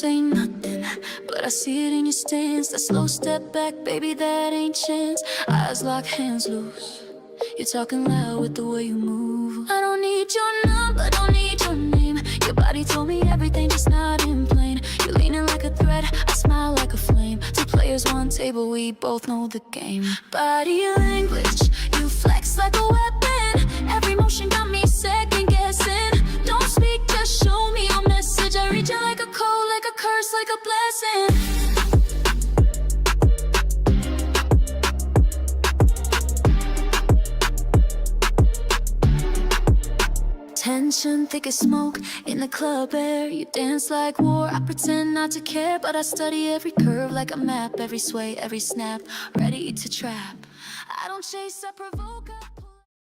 say nothing, but I see it in your stance. That slow step back, baby, that ain't chance. Eyes lock, hands loose. You're talking loud with the way you move. I don't need your number, don't need your name. Your body told me everything, just not in plain. You're leaning like a threat, I smile like a flame. Two players, one table, we both know the game. Body language, you flex like a weapon. Every motion got me second guessing. Don't speak, just show me your message. I read you like a code, like a curse, like a blessing. Tension, thick as smoke in the club air. You dance like war, I pretend not to care, but I study every curve like a map, every sway, every snap, ready to trap. I don't chase, I provoke.